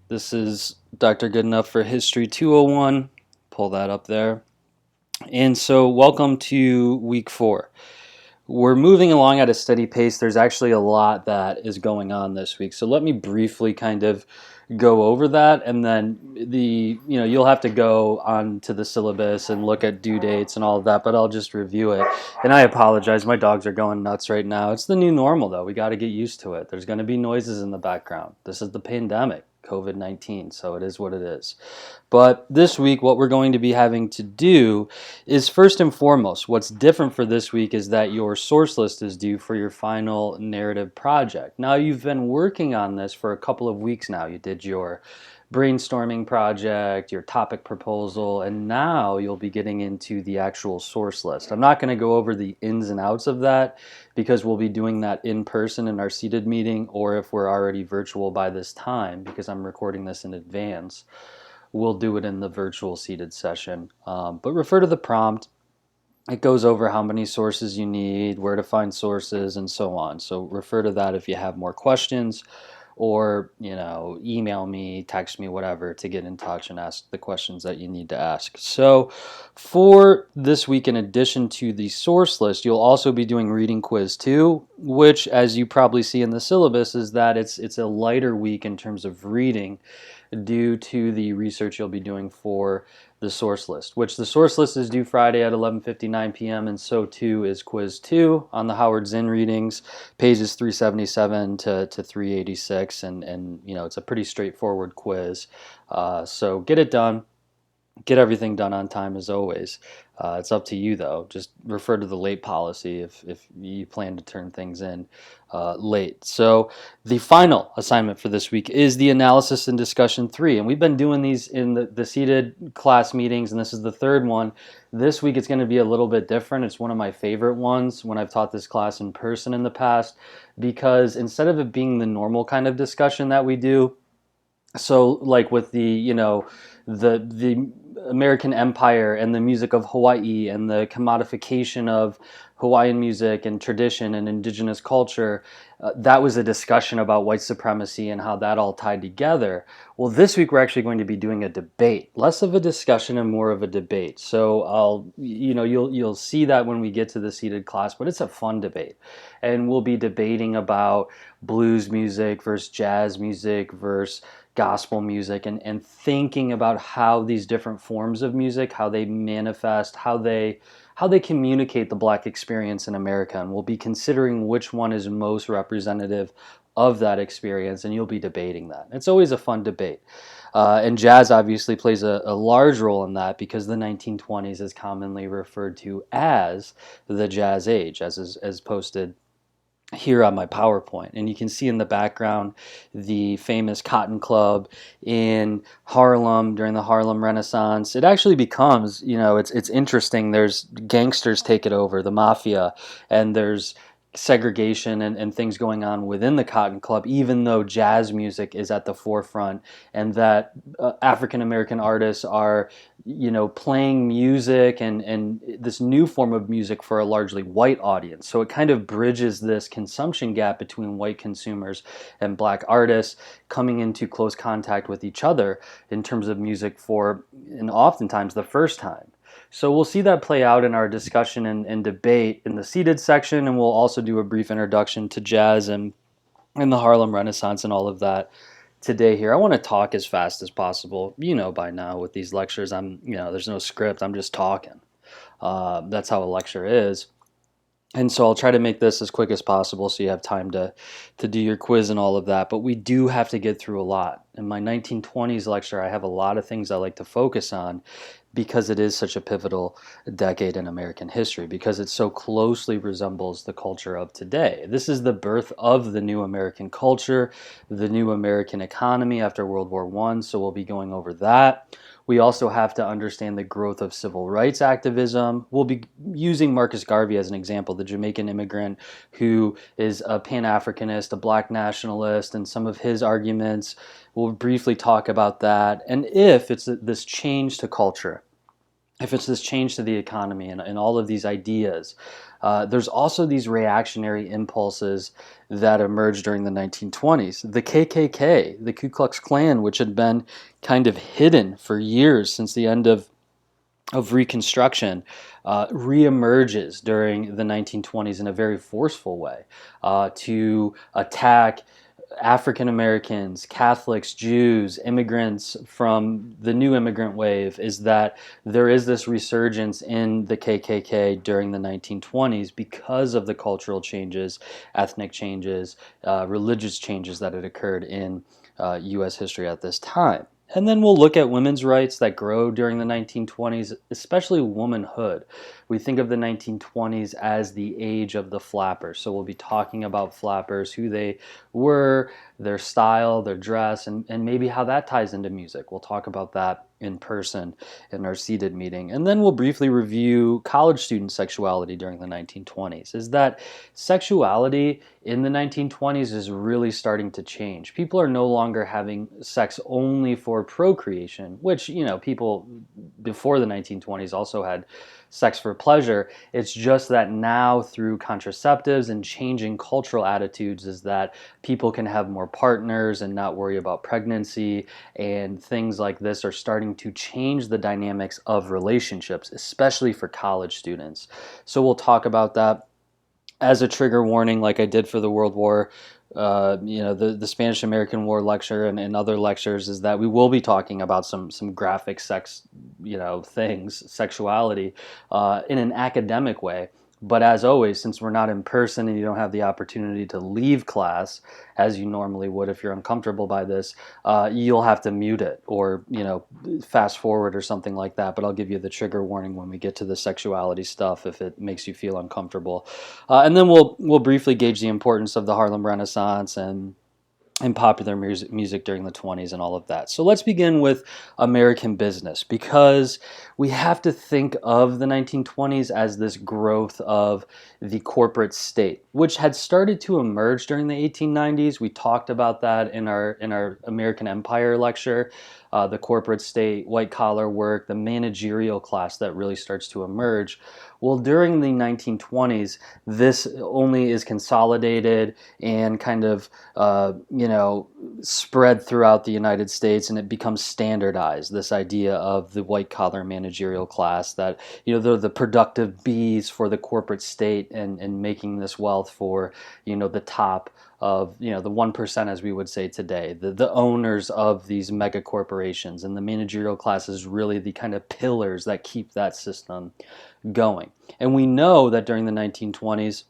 This is Dr. Goodenough for History 201. Pull that up there. And so, welcome to week 4. We're moving along at a steady pace. There's actually a lot that is going on this week. So, let me briefly kind of go over that, and then you'll have to go on to the syllabus and look at due dates and all of that, but I'll just review it. And I apologize, my dogs are going nuts right now. It's the new normal, though. We got to get used to it. There's going to be noises in the background. This is the pandemic, COVID-19, so it is what it is. But this week, what we're going to be having to do is, first and foremost, what's different for this week is that your source list is due for your final narrative project. Now, you've been working on this for a couple of weeks now. You did your brainstorming project, your topic proposal, and now you'll be getting into the actual source list. I'm not going to go over the ins and outs of that because we'll be doing that in person in our seated meeting, or if we're already virtual by this time, because I'm recording this in advance, we'll do it in the virtual seated session. But refer to the prompt. It goes over how many sources you need, where to find sources, and so on. So refer to that if you have more questions, or email me, text me, whatever, to get in touch and ask the questions that you need to ask. So for this week, in addition to the source list, you'll also be doing reading quiz 2, which, as you probably see in the syllabus, is that it's a lighter week in terms of reading due to the research you'll be doing for the source list, which the source list is due Friday at 11:59 p.m. and so too is quiz 2 on the Howard Zinn readings, pages 377 to 386, and it's a pretty straightforward quiz. So get it done. Get everything done on time as always. It's up to you, though. Just refer to the late policy if you plan to turn things in late. So the final assignment for this week is the analysis and discussion 3. And we've been doing these in the seated class meetings, and this is the third one. This week it's going to be a little bit different. It's one of my favorite ones when I've taught this class in person in the past, because instead of it being the normal kind of discussion that we do, so like with the American Empire and the music of Hawaii and the commodification of Hawaiian music and tradition and indigenous culture, that was a discussion about white supremacy and how that all tied together. Well, this week we're actually going to be doing a debate, less of a discussion and more of a debate. So you'll see that when we get to the seated class, but it's a fun debate, and we'll be debating about blues music versus jazz music versus gospel music, and thinking about how these different forms of music, how they manifest, how they communicate the Black experience in America. And we'll be considering which one is most representative of that experience, and you'll be debating that. It's always a fun debate. And jazz obviously plays a large role in that, because the 1920s is commonly referred to as the Jazz Age, as posted here on my PowerPoint. And you can see in the background the famous Cotton Club in Harlem during the Harlem Renaissance. It actually becomes, it's interesting. There's gangsters take it over, the mafia, and there's segregation and things going on within the Cotton Club, even though jazz music is at the forefront, and that African American artists are playing music and this new form of music for a largely white audience. So it kind of bridges this consumption gap between white consumers and Black artists coming into close contact with each other in terms of music for, and oftentimes, the first time. So we'll see that play out in our discussion and debate in the seated section, and we'll also do a brief introduction to jazz and the Harlem Renaissance and all of that today here. I want to talk as fast as possible. By now with these lectures, there's no script. I'm just talking. That's how a lecture is. And so I'll try to make this as quick as possible so you have time to do your quiz and all of that. But we do have to get through a lot. In my 1920s lecture, I have a lot of things I like to focus on, because it is such a pivotal decade in American history, because it so closely resembles the culture of today. This is the birth of the new American culture, the new American economy after World War I, so we'll be going over that. We also have to understand the growth of civil rights activism. We'll be using Marcus Garvey as an example, the Jamaican immigrant who is a Pan-Africanist, a Black nationalist, and some of his arguments. We'll briefly talk about that, and if it's this change to culture if it's this change to the economy and all of these ideas, there's also these reactionary impulses that emerged during the 1920s. The KKK, the Ku Klux Klan, which had been kind of hidden for years since the end of Reconstruction, reemerges during the 1920s in a very forceful way to attack African Americans, Catholics, Jews, immigrants from the new immigrant wave. Is that there is this resurgence in the KKK during the 1920s because of the cultural changes, ethnic changes, religious changes that had occurred in U.S. history at this time. And then we'll look at women's rights that grow during the 1920s, especially womanhood. We think of the 1920s as the age of the flappers. So we'll be talking about flappers, who they were, their style, their dress, and maybe how that ties into music. We'll talk about that in person in our seated meeting. And then we'll briefly review college student sexuality during the 1920s. Is that sexuality in the 1920s is really starting to change. People are no longer having sex only for procreation, which, people before the 1920s also had sex for pleasure. It's just that now, through contraceptives and changing cultural attitudes, is that people can have more partners and not worry about pregnancy, and things like this are starting to change the dynamics of relationships, especially for college students. So we'll talk about that as a trigger warning, like I did for the World War, the Spanish American War lecture and other lectures, is that we will be talking about some graphic sex, things, sexuality, in an academic way. But as always, since we're not in person and you don't have the opportunity to leave class as you normally would if you're uncomfortable by this, you'll have to mute it or fast forward or something like that. But I'll give you the trigger warning when we get to the sexuality stuff if it makes you feel uncomfortable. And then we'll briefly gauge the importance of the Harlem Renaissance and popular music during the 20s and all of that. So let's begin with American business, because we have to think of the 1920s as this growth of the corporate state, which had started to emerge during the 1890s. We talked about that in our American Empire lecture. The corporate state, white collar work, the managerial class that really starts to emerge. Well, during the 1920s, this only is consolidated and kind of, spread throughout the United States, and it becomes standardized. This idea of the white collar managerial class, that, they're the productive bees for the corporate state and making this wealth for, the top of, the 1%, as we would say today, the owners of these mega corporations. And the managerial class is really the kind of pillars that keep that system going. And we know that during the 1920s,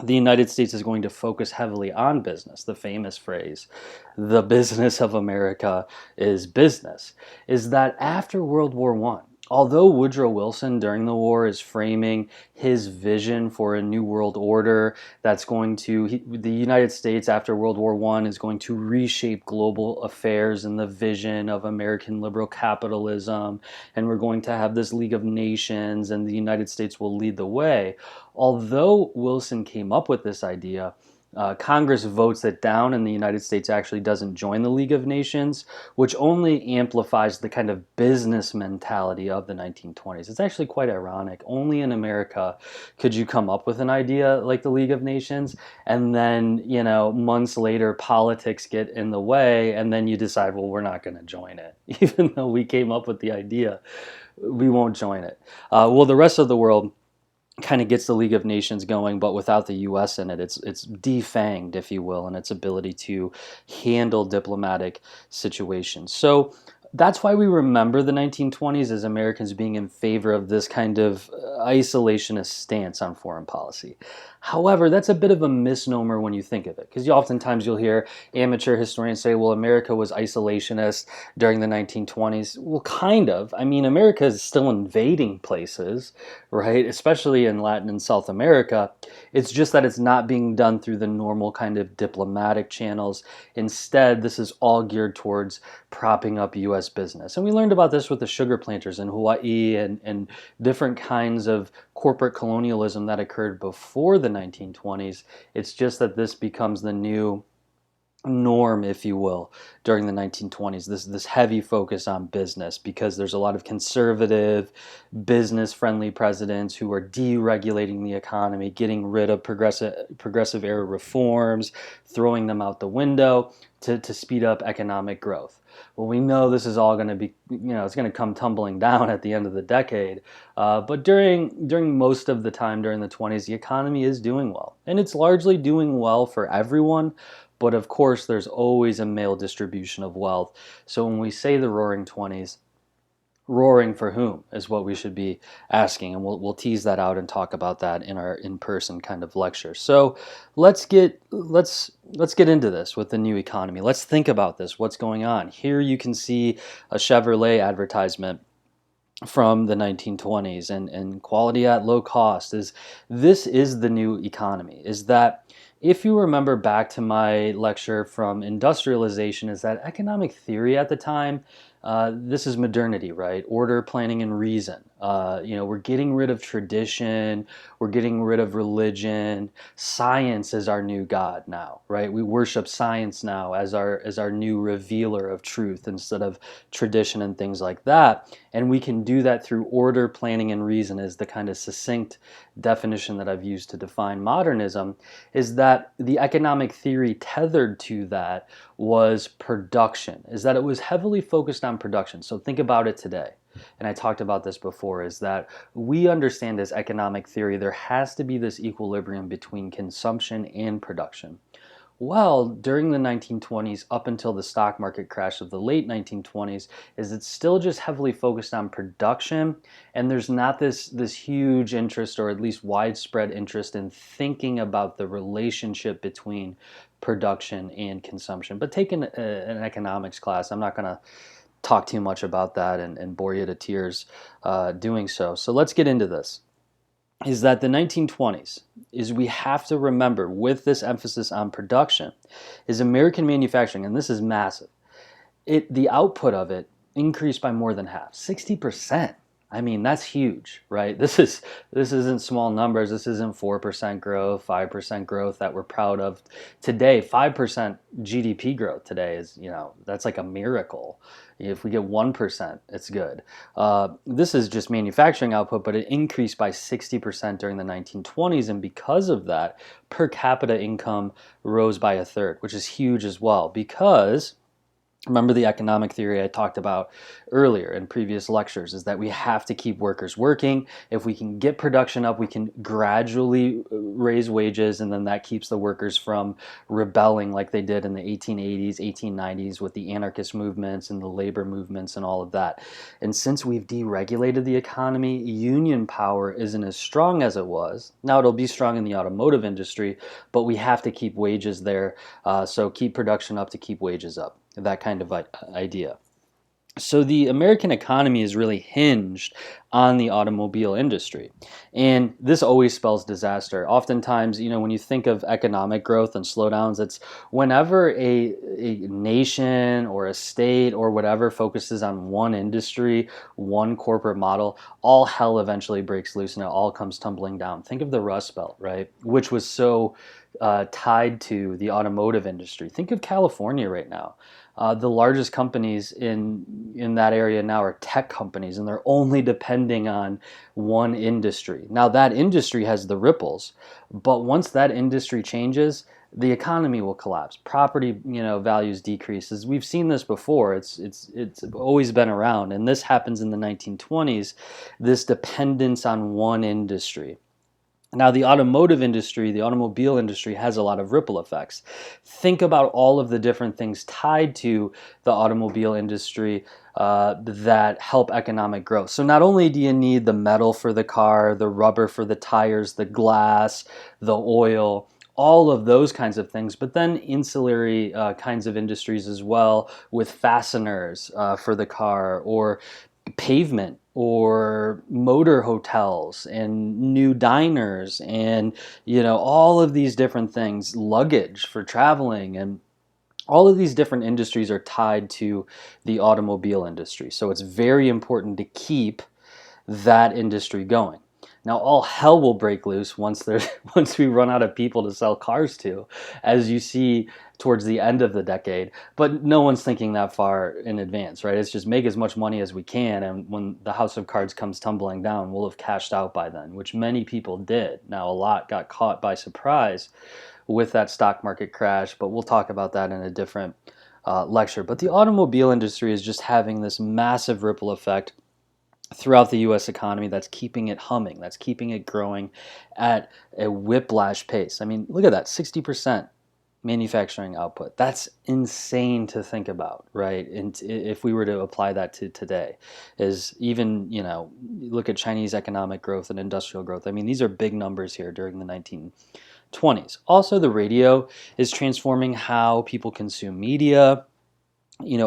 the United States is going to focus heavily on business. The famous phrase, the business of America is business, is that after World War I, although Woodrow Wilson during the war is framing his vision for a new world order that's going to, the United States after World War I is going to reshape global affairs and the vision of American liberal capitalism, and we're going to have this League of Nations and the United States will lead the way. Although Wilson came up with this idea, Congress votes it down, and the United States actually doesn't join the League of Nations, which only amplifies the kind of business mentality of the 1920s. It's actually quite ironic. Only in America could you come up with an idea like the League of Nations, and then, months later, politics get in the way, and then you decide, well, we're not going to join it. Even though we came up with the idea, we won't join it. Well, the rest of the world kind of gets the League of Nations going, but without the U.S. in it. It's defanged, if you will, in its ability to handle diplomatic situations. So that's why we remember the 1920s as Americans being in favor of this kind of isolationist stance on foreign policy. However, that's a bit of a misnomer when you think of it, because oftentimes you'll hear amateur historians say, well, America was isolationist during the 1920s. Well, kind of. I mean, America is still invading places, right? Especially in Latin and South America. It's just that it's not being done through the normal kind of diplomatic channels. Instead, this is all geared towards propping up U.S. business. And we learned about this with the sugar planters in Hawaii and different kinds of corporate colonialism that occurred before the 1920s. It's just that this becomes the new norm, if you will, during the 1920s. This heavy focus on business, because there's a lot of conservative, business-friendly presidents who are deregulating the economy, getting rid of progressive era reforms, throwing them out the window to speed up economic growth. Well, we know this is all going to be, it's going to come tumbling down at the end of the decade. But during most of the time during the 20s, the economy is doing well, and it's largely doing well for everyone. But of course, there's always a male distribution of wealth. So when we say the Roaring Twenties, roaring for whom is what we should be asking, and we'll tease that out and talk about that in our in-person kind of lecture. So let's get into this with the new economy. Let's think about this. What's going on here? You can see a Chevrolet advertisement from the 1920s, and quality at low cost. This is the new economy. Is that, if you remember back to my lecture from industrialization, is that economic theory at the time, this is modernity, right? Order, planning, and reason. We're getting rid of tradition, we're getting rid of religion. Science is our new God now, right? We worship science now as our new revealer of truth instead of tradition and things like that. And we can do that through order, planning, and reason, is the kind of succinct definition that I've used to define modernism. Is that the economic theory tethered to that was production, is that it was heavily focused on production. So think about it today, and I talked about this before, is that we understand as economic theory there has to be this equilibrium between consumption and production. Well, during the 1920s, up until the stock market crash of the late 1920s, is it's still just heavily focused on production, and there's not this huge interest, or at least widespread interest, in thinking about the relationship between production and consumption. But take an economics class. I'm not going to talk too much about that and bore you to tears doing so. So let's get into this. Is that the 1920s, is we have to remember, with this emphasis on production, is American manufacturing, and this is massive. The output of it increased by more than half, 60%. I mean, that's huge, right? This isn't small numbers. This isn't 4% growth, 5% growth that we're proud of today. 5% GDP growth today is, that's like a miracle. If we get 1%, it's good. This is just manufacturing output, but it increased by 60% during the 1920s, and because of that, per capita income rose by a third, which is huge as well, because remember the economic theory I talked about earlier in previous lectures, is that we have to keep workers working. If we can get production up, we can gradually raise wages, and then that keeps the workers from rebelling like they did in the 1880s, 1890s with the anarchist movements and the labor movements and all of that. And since we've deregulated the economy, union power isn't as strong as it was. Now it'll be strong in the automotive industry, but we have to keep wages there. So keep production up to keep wages up. That kind of idea. So the American economy is really hinged on the automobile industry. And this always spells disaster. Oftentimes, when you think of economic growth and slowdowns, it's whenever a nation or a state or whatever focuses on one industry, one corporate model, all hell eventually breaks loose and it all comes tumbling down. Think of the Rust Belt, right? Which was so tied to the automotive industry. Think of California right now. The largest companies in that area now are tech companies, and they're only depending on one industry. Now that industry has the ripples, but once that industry changes, the economy will collapse. Property, values decreases. We've seen this before. It's always been around, and this happens in the 1920s. This dependence on one industry. Now, the automotive industry, the automobile industry, has a lot of ripple effects. Think about all of the different things tied to the automobile industry that help economic growth. So not only do you need the metal for the car, the rubber for the tires, the glass, the oil, all of those kinds of things, but then ancillary kinds of industries as well, with fasteners for the car, or pavement, or motor hotels and new diners, and all of these different things, luggage for traveling, and all of these different industries are tied to the automobile industry. So it's very important to keep that industry going. Now all hell will break loose once there's once we run out of people to sell cars to, as you see towards the end of the decade. But no one's thinking that far in advance, right? It's just make as much money as we can, and when the house of cards comes tumbling down, we'll have cashed out by then, which many people did. Now a lot got caught by surprise with that stock market crash, but we'll talk about that in a different lecture. But the automobile industry is just having this massive ripple effect throughout the US economy that's keeping it humming, that's keeping it growing at a whiplash pace. I mean, look at that, 60% manufacturing output. That's insane to think about, right? And if we were to apply that to today, is even, look at Chinese economic growth and industrial growth. I mean, these are big numbers here during the 1920s. Also, the radio is transforming how people consume media.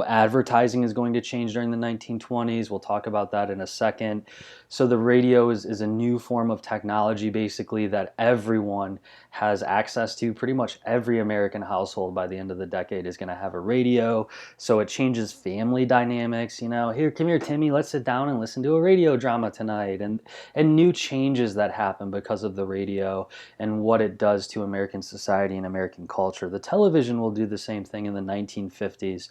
Advertising is going to change during the 1920s. We'll talk about that in a second. So the radio is a new form of technology, basically, that everyone has access to. Pretty much every American household by the end of the decade is going to have a radio. So it changes family dynamics. Here, come here, Timmy, let's sit down and listen to a radio drama tonight. And new changes that happen because of the radio and what it does to American society and American culture. The television will do the same thing in the 1950s.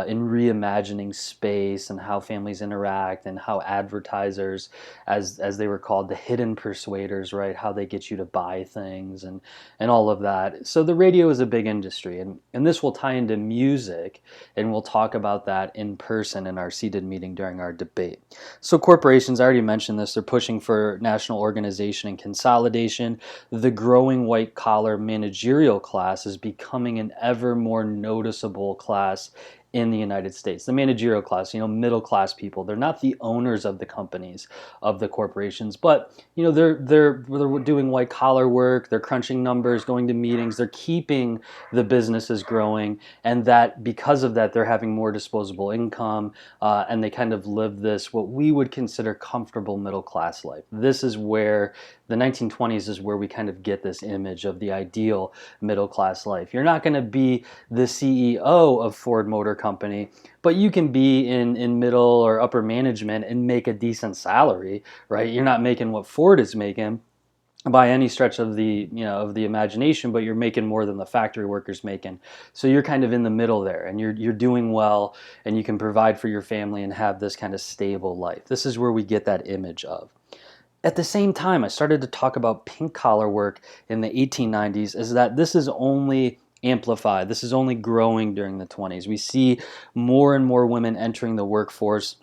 In reimagining space and how families interact, and how advertisers, as they were called, the hidden persuaders, right? How they get you to buy things and all of that. So the radio is a big industry, and this will tie into music, and we'll talk about that in person in our seated meeting during our debate. So corporations, I already mentioned this, they're pushing for national organization and consolidation. The growing white collar managerial class is becoming an ever more noticeable class in the United States. The managerial class, middle class people, they're not the owners of the companies, of the corporations, but they're doing white collar work, they're crunching numbers, going to meetings, they're keeping the businesses growing, and that because of that they're having more disposable income, and they kind of live this what we would consider comfortable middle class life. This is where the 1920s is where we kind of get this image of the ideal middle class life. You're not going to be the CEO of Ford Motor Company, but you can be in middle or upper management and make a decent salary, right? You're not making what Ford is making by any stretch of the imagination, but you're making more than the factory workers making. So you're kind of in the middle there, and you're doing well, and you can provide for your family and have this kind of stable life. This is where we get that image of. At the same time, I started to talk about pink collar work in the 1890s, is that this is only amplified. This is only growing during the 20s. We see more and more women entering the workforce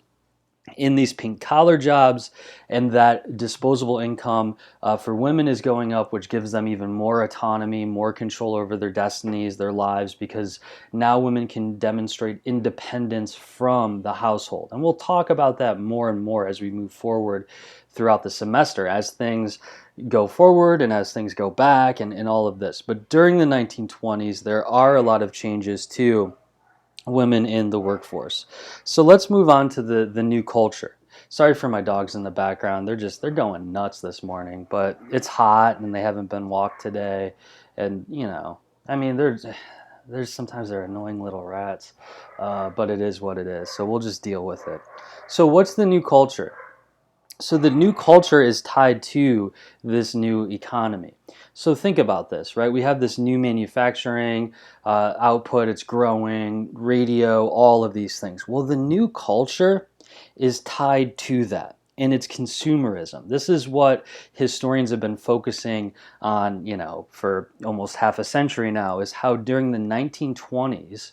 in these pink collar jobs, and that disposable income for women is going up, which gives them even more autonomy, more control over their destinies, their lives, because now women can demonstrate independence from the household. And we'll talk about that more and more as we move forward throughout the semester, as things go forward and as things go back, and all of this. But during the 1920s, there are a lot of changes too women in the workforce. So let's move on to the new culture. Sorry for my dogs in the background. They're going nuts this morning, but it's hot and they haven't been walked today. And I mean, there's sometimes they're annoying little rats, but it is what it is. So we'll just deal with it. So what's the new culture? So the new culture is tied to this new economy. So think about this, right? We have this new manufacturing output, it's growing, radio, all of these things. Well, the new culture is tied to that, and it's consumerism. This is what historians have been focusing on, for almost half a century now, is how during the 1920s,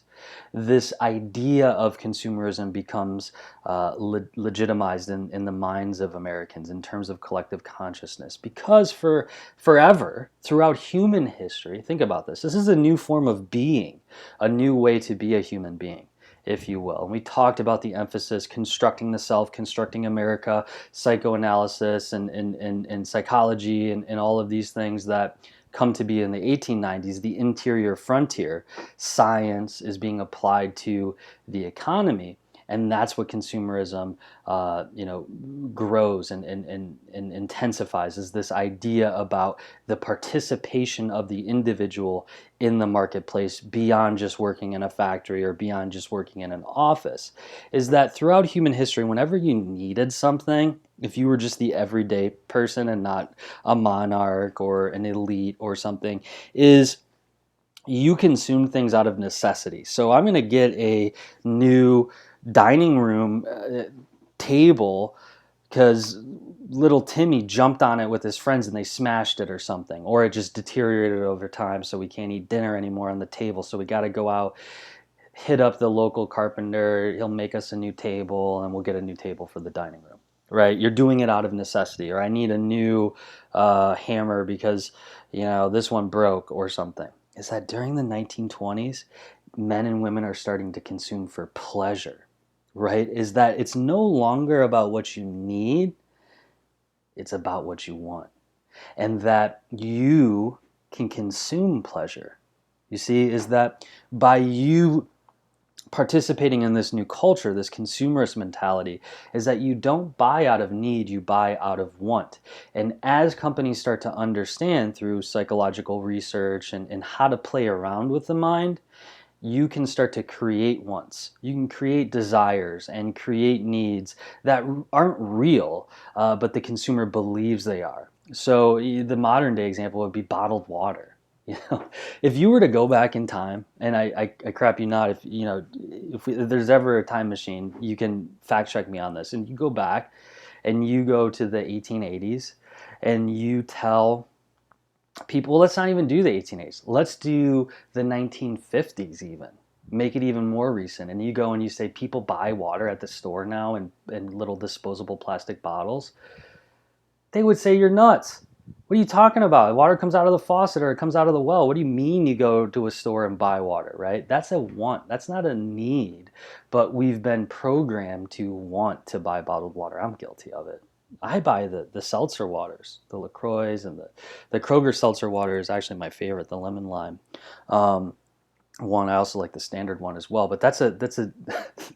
this idea of consumerism becomes legitimized in the minds of Americans in terms of collective consciousness. Because for forever, throughout human history, think about this, this is a new form of being, a new way to be a human being, if you will. And we talked about the emphasis, constructing the self, constructing America, psychoanalysis and psychology and all of these things that come to be in the 1890s, the interior frontier. Science is being applied to the economy. And that's what consumerism, grows and intensifies, is this idea about the participation of the individual in the marketplace beyond just working in a factory or beyond just working in an office. Is that throughout human history, whenever you needed something, if you were just the everyday person and not a monarch or an elite or something, is you consume things out of necessity. So I'm going to get a new dining room table because little Timmy jumped on it with his friends and they smashed it or something, or it just deteriorated over time, so we can't eat dinner anymore on the table, so we got to go out, hit up the local carpenter, he'll make us a new table, and we'll get a new table for the dining room. Right? You're doing it out of necessity. Or I need a new hammer because this one broke or something. Is that during the 1920s, men and women are starting to consume for pleasure, right? Is that it's no longer about what you need, it's about what you want. And that you can consume pleasure. You see, is that by you participating in this new culture, this consumerist mentality, is that you don't buy out of need, you buy out of want. And as companies start to understand through psychological research and how to play around with the mind, you can start to create wants. You can create desires and create needs that aren't real, but the consumer believes they are. So the modern day example would be bottled water. You know, if you were to go back in time, and I crap you not, if there's ever a time machine, you can fact check me on this, and you go back and you go to the 1880s and you tell people, well, let's not even do the 1880s. Let's do the 1950s even. Make it even more recent. And you go and you say people buy water at the store now in little disposable plastic bottles. They would say you're nuts. What are you talking about? Water comes out of the faucet or it comes out of the well. What do you mean you go to a store and buy water, right? That's a want. That's not a need. But we've been programmed to want to buy bottled water. I'm guilty of it. I buy the seltzer waters, the LaCroix, and the Kroger seltzer water is actually my favorite, the lemon lime. One, I also like the standard one as well, but that's a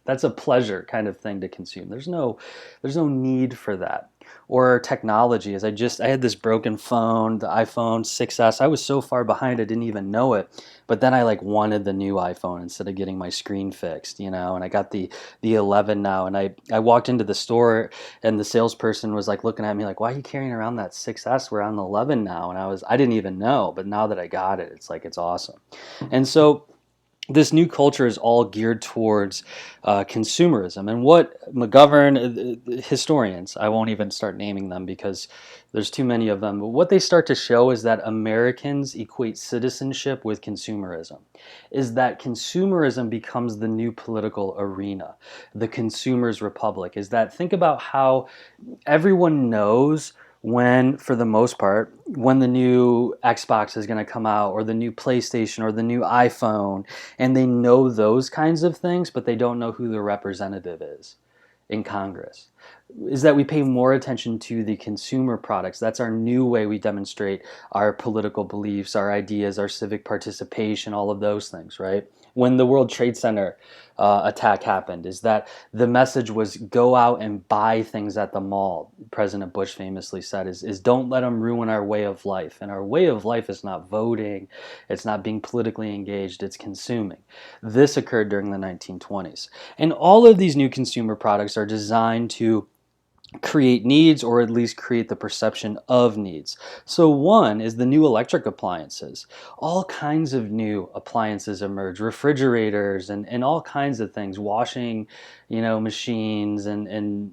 that's a pleasure kind of thing to consume. There's no need for that. Or technology, as I had this broken phone, the iPhone 6s. I was so far behind I didn't even know it, but then I like wanted the new iPhone instead of getting my screen fixed, and I got the 11 now, and I walked into the store and the salesperson was like looking at me like, why are you carrying around that 6s? We're on the 11 now. And I didn't even know, but now that I got it, it's like it's awesome. And so this new culture is all geared towards consumerism. And what McGovern, historians, I won't even start naming them because there's too many of them, but what they start to show is that Americans equate citizenship with consumerism, is that consumerism becomes the new political arena, the consumer's republic. Is that, think about how everyone knows when, for the most part, when the new Xbox is going to come out or the new PlayStation or the new iPhone, and they know those kinds of things, but they don't know who the representative is in Congress. Is that we pay more attention to the consumer products. That's our new way we demonstrate our political beliefs, our ideas, our civic participation, all of those things, right? When the World Trade Center attack happened, is that the message was go out and buy things at the mall. President Bush famously said is don't let them ruin our way of life. And our way of life is not voting, it's not being politically engaged, it's consuming. This occurred during the 1920s. And all of these new consumer products are designed to create needs, or at least create the perception of needs. So one is the new electric appliances. All kinds of new appliances emerge, refrigerators and all kinds of things, washing, machines and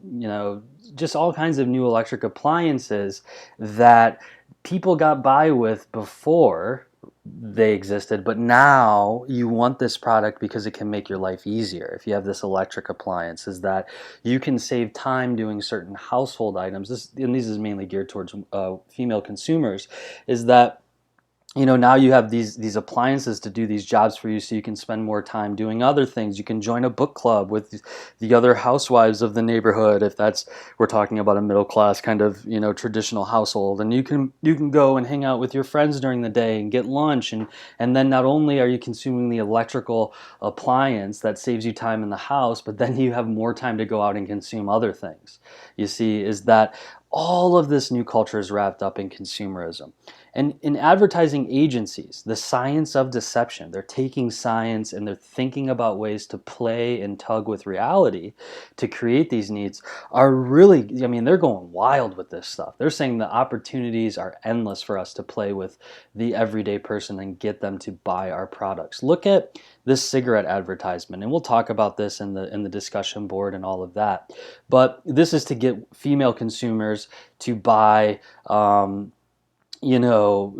just all kinds of new electric appliances that people got by with before they existed, but now you want this product because it can make your life easier. If you have this electric appliance, is that you can save time doing certain household items. This is mainly geared towards female consumers. Is that now you have these appliances to do these jobs for you, so you can spend more time doing other things. You can join a book club with the other housewives of the neighborhood, if that's, we're talking about a middle class kind of traditional household. And you can go and hang out with your friends during the day and get lunch, and then not only are you consuming the electrical appliance that saves you time in the house, but then you have more time to go out and consume other things. You see, is that all of this new culture is wrapped up in consumerism. And in advertising agencies, the science of deception, they're taking science and they're thinking about ways to play and tug with reality to create these needs, are really, I mean, they're going wild with this stuff. They're saying the opportunities are endless for us to play with the everyday person and get them to buy our products. Look at this cigarette advertisement, and we'll talk about this in the discussion board and all of that. But this is to get female consumers to buy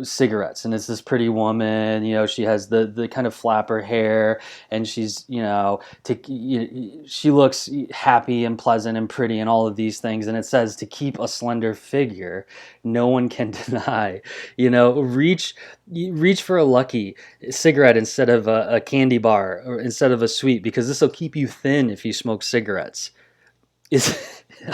cigarettes. And it's this pretty woman, she has the kind of flapper hair, and she looks happy and pleasant and pretty and all of these things. And it says to keep a slender figure, no one can deny, reach for a Lucky cigarette instead of a candy bar, or instead of a sweet, because this will keep you thin if you smoke cigarettes. Is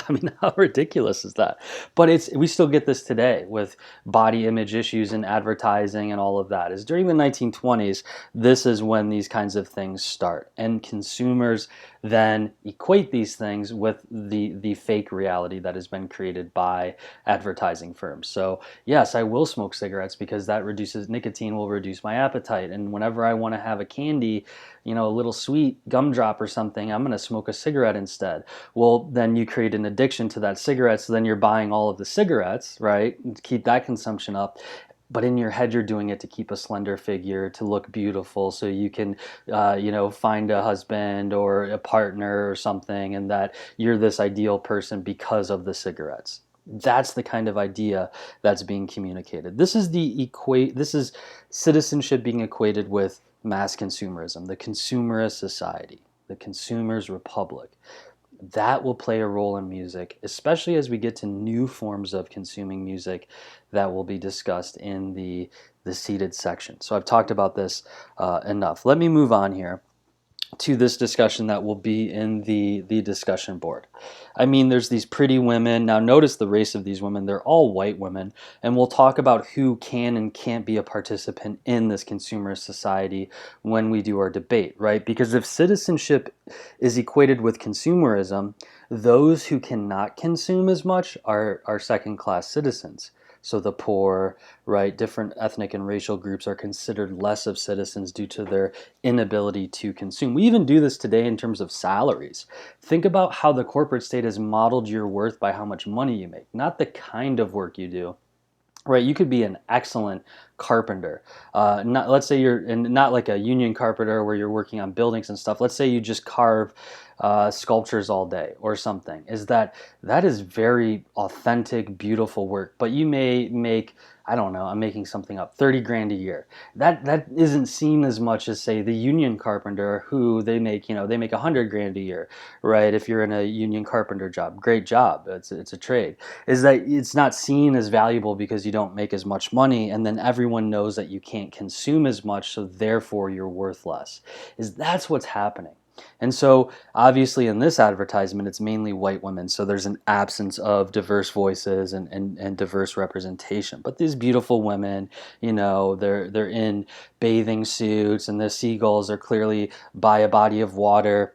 I mean, how ridiculous is that? But we still get this today with body image issues and advertising and all of that. Is during the 1920s, this is when these kinds of things start, and consumers then equate these things with the fake reality that has been created by advertising firms. So yes, I will smoke cigarettes because that reduces nicotine, will reduce my appetite, and whenever I want to have a candy, a little sweet gumdrop or something, I'm going to smoke a cigarette instead. Well, then you create an addiction to that cigarette, so then you're buying all of the cigarettes, right, to keep that consumption up. But in your head, you're doing it to keep a slender figure, to look beautiful, so you can, find a husband or a partner or something, and that you're this ideal person because of the cigarettes. That's the kind of idea that's being communicated. This is citizenship being equated with mass consumerism, the consumerist society, the consumer's republic. That will play a role in music, especially as we get to new forms of consuming music that will be discussed in the seated section. So I've talked about this enough. Let me move on here to this discussion that will be in the discussion board. I mean, there's these pretty women. Now notice the race of these women. They're all white women, and we'll talk about who can and can't be a participant in this consumerist society when we do our debate, right? Because if citizenship is equated with consumerism, those who cannot consume as much are second-class citizens. So the poor, right, different ethnic and racial groups are considered less of citizens due to their inability to consume. We even do this today in terms of salaries. Think about how the corporate state has modeled your worth by how much money you make, not the kind of work you do. Right, you could be an excellent carpenter. Let's say not like a union carpenter where you're working on buildings and stuff. Let's say you just carve sculptures all day or something. That is very authentic, beautiful work. But you may make, I don't know, I'm making something up, 30 grand a year. That isn't seen as much as, say, the union carpenter, who they make 100 grand a year, right? If you're in a union carpenter job, great job. It's a trade. Is that it's not seen as valuable because you don't make as much money, and then everyone knows that you can't consume as much, so therefore you're worth less. That's what's happening. And so obviously in this advertisement, it's mainly white women, so there's an absence of diverse voices and diverse representation. But these beautiful women, they're in bathing suits, and the seagulls are clearly by a body of water.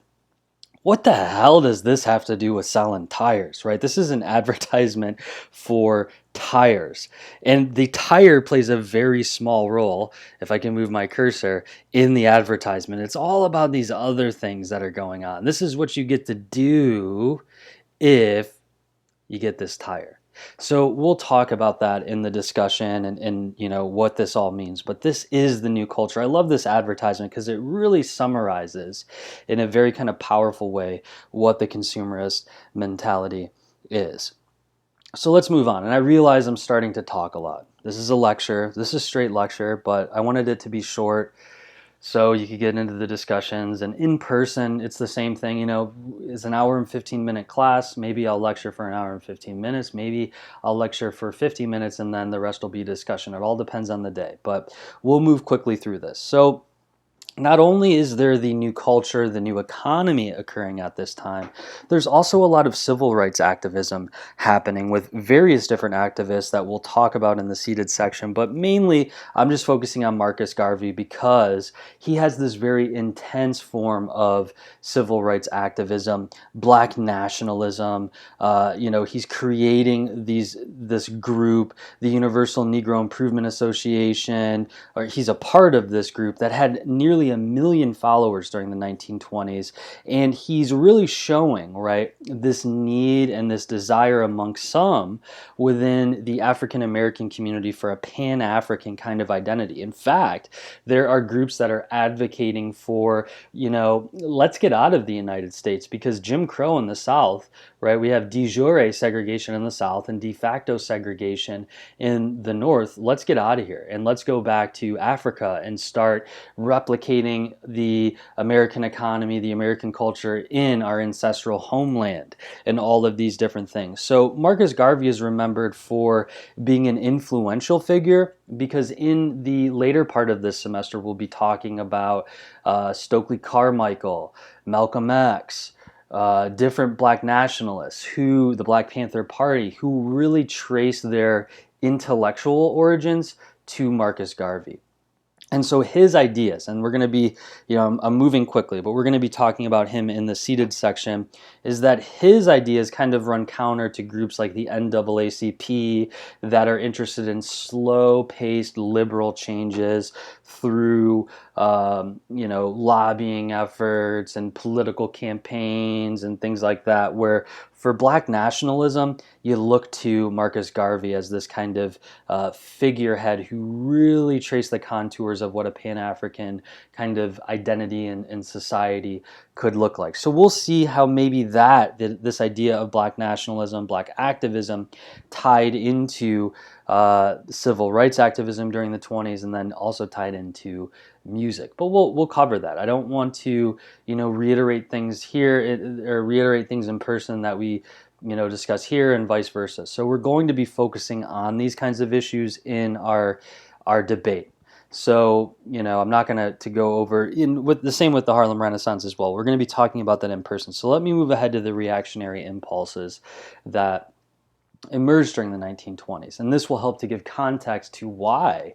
What the hell does this have to do with selling tires, right? This is an advertisement for tires. And the tire plays a very small role, if I can move my cursor, in the advertisement. It's all about these other things that are going on. This is what you get to do if you get this tire. So we'll talk about that in the discussion, and what this all means. But this is the new culture. I love this advertisement because it really summarizes in a very kind of powerful way what the consumerist mentality is. So let's move on. And I realize I'm starting to talk a lot. This is a lecture. This is straight lecture, but I wanted it to be short So you could get into the discussions, and in person, it's the same thing. It's an hour and 15-minute class. Maybe I'll lecture for an hour and 15 minutes. Maybe I'll lecture for 50 minutes, and then the rest will be discussion. It all depends on the day, but we'll move quickly through this. So not only is there the new culture, the new economy occurring at this time, there's also a lot of civil rights activism happening with various different activists that we'll talk about in the seated section. But mainly, I'm just focusing on Marcus Garvey because he has this very intense form of civil rights activism, black nationalism. He's creating this group, the Universal Negro Improvement Association, or he's a part of this group that had nearly 1 million followers during the 1920s, and he's really showing, right, this need and this desire among some within the African American community for a Pan-African kind of identity. In fact, there are groups that are advocating for, let's get out of the United States, because Jim Crow in the South, right, we have de jure segregation in the South and de facto segregation in the North. Let's get out of here and let's go back to Africa and start replicating the American economy, the American culture in our ancestral homeland, and all of these different things. So Marcus Garvey is remembered for being an influential figure, because in the later part of this semester we'll be talking about Stokely Carmichael, Malcolm X, different black nationalists, the Black Panther Party, who really trace their intellectual origins to Marcus Garvey. And so his ideas, and we're going to be, I'm moving quickly, but we're going to be talking about him in the seated section, is that his ideas kind of run counter to groups like the NAACP that are interested in slow-paced liberal changes through, lobbying efforts and political campaigns and things like that, where for black nationalism, you look to Marcus Garvey as this kind of figurehead who really traced the contours of what a Pan-African kind of identity and society could look like. So we'll see how maybe this idea of black nationalism, black activism, tied into civil rights activism during the 20s, and then also tied into music. But we'll cover that. I don't want to reiterate things here or reiterate things in person that we discuss here, and vice versa. So we're going to be focusing on these kinds of issues in our debate. So, I'm not going to go over with the same with the Harlem Renaissance as well. We're going to be talking about that in person. So let me move ahead to the reactionary impulses that emerged during the 1920s. And this will help to give context to why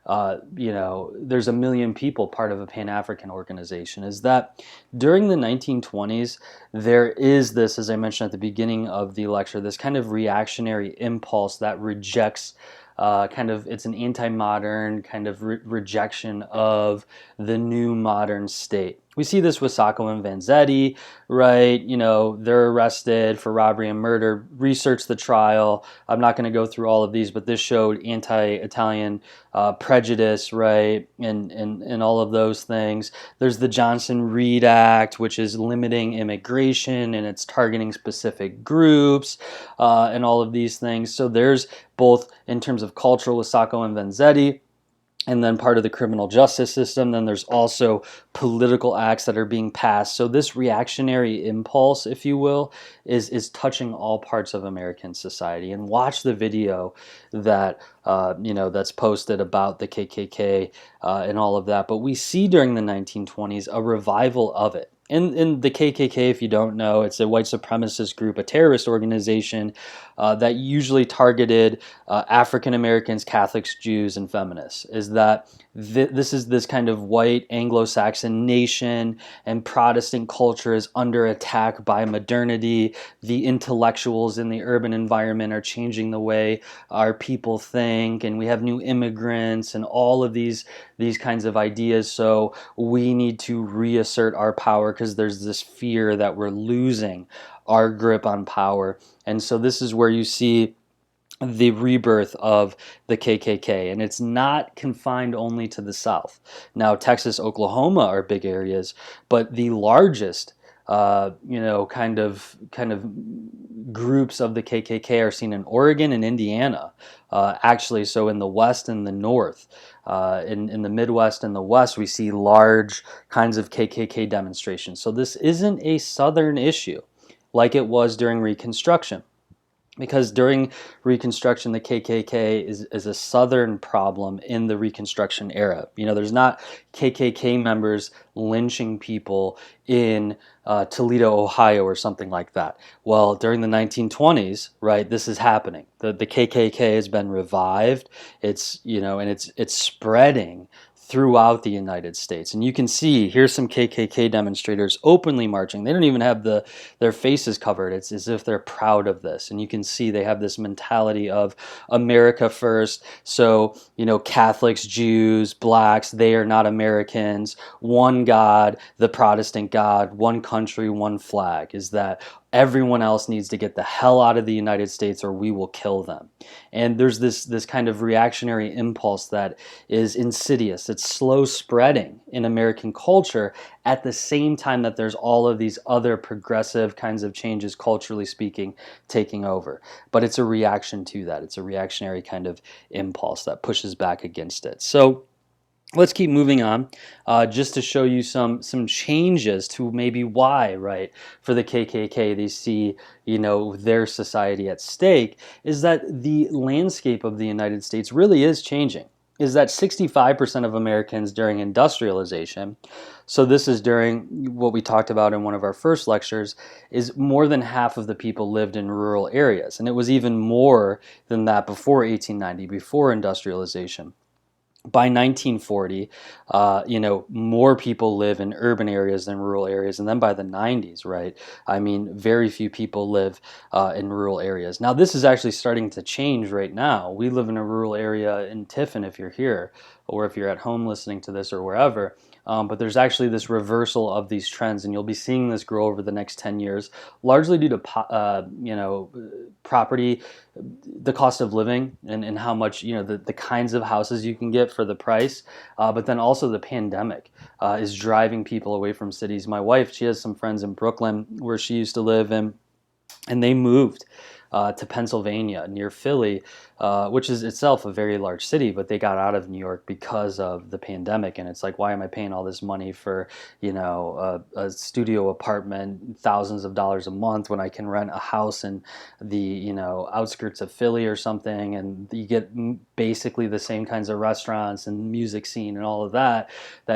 there's 1 million people part of a Pan-African organization. Is that during the 1920s, there is this, as I mentioned at the beginning of the lecture, this kind of reactionary impulse that rejects it's an anti-modern kind of rejection of the new modern state. We see this with Sacco and Vanzetti, right? They're arrested for robbery and murder. Research the trial. I'm not going to go through all of these, but this showed anti-Italian prejudice, right? And all of those things. There's the Johnson-Reed Act, which is limiting immigration and it's targeting specific groups and all of these things. So there's both in terms of cultural with Sacco and Vanzetti, and then part of the criminal justice system. Then there's also political acts that are being passed. So this reactionary impulse, if you will, is touching all parts of American society. And watch the video that that's posted about the KKK and all of that. But we see during the 1920s a revival of it. In the KKK, if you don't know, it's a white supremacist group, a terrorist organization that usually targeted African Americans, Catholics, Jews, and feminists. Is that this is this kind of white Anglo-Saxon nation, and Protestant culture is under attack by modernity. The intellectuals in the urban environment are changing the way our people think, and we have new immigrants and all of these kinds of ideas. So we need to reassert our power because there's this fear that we're losing our grip on power. And so this is where you see the rebirth of the KKK, and it's not confined only to the South. Now, Texas, Oklahoma are big areas, but the largest groups of the KKK are seen in Oregon and Indiana, actually. So in the West and the North, in the Midwest and the West, we see large kinds of KKK demonstrations. So this isn't a Southern issue like it was during Reconstruction. Because during Reconstruction, the KKK is a Southern problem in the Reconstruction era. There's not KKK members lynching people in Toledo, Ohio, or something like that. Well, during the 1920s, right, this is happening. The KKK has been revived. It's spreading throughout the United States. And you can see, here's some KKK demonstrators openly marching. They don't even have their faces covered. It's as if they're proud of this. And you can see they have this mentality of America first. So, Catholics, Jews, blacks, they are not Americans. One God, the Protestant God, one country, one flag. Is that everyone else needs to get the hell out of the United States or we will kill them. And there's this kind of reactionary impulse that is insidious. It's slow spreading in American culture at the same time that there's all of these other progressive kinds of changes, culturally speaking, taking over. But it's a reaction to that. It's a reactionary kind of impulse that pushes back against it. So let's keep moving on, just to show you some changes to maybe why, right, for the KKK they see their society at stake, is that the landscape of the United States really is changing. Is that 65% of Americans during industrialization, so this is during what we talked about in one of our first lectures, is more than half of the people lived in rural areas, and it was even more than that before 1890, before industrialization. By 1940, more people live in urban areas than rural areas. And then by the 90s, right, I mean, very few people live in rural areas. Now, this is actually starting to change right now. We live in a rural area in Tiffin, if you're here, or if you're at home listening to this or wherever. But there's actually this reversal of these trends, and you'll be seeing this grow over the next 10 years, largely due to property, the cost of living, and how much, the kinds of houses you can get for the price. But then also the pandemic is driving people away from cities. My wife, she has some friends in Brooklyn where she used to live, and they moved to Pennsylvania near Philly, which is itself a very large city, but they got out of New York because of the pandemic. And it's like, why am I paying all this money for, a studio apartment, thousands of dollars a month, when I can rent a house in the, outskirts of Philly or something, and you get basically the same kinds of restaurants and music scene and all of that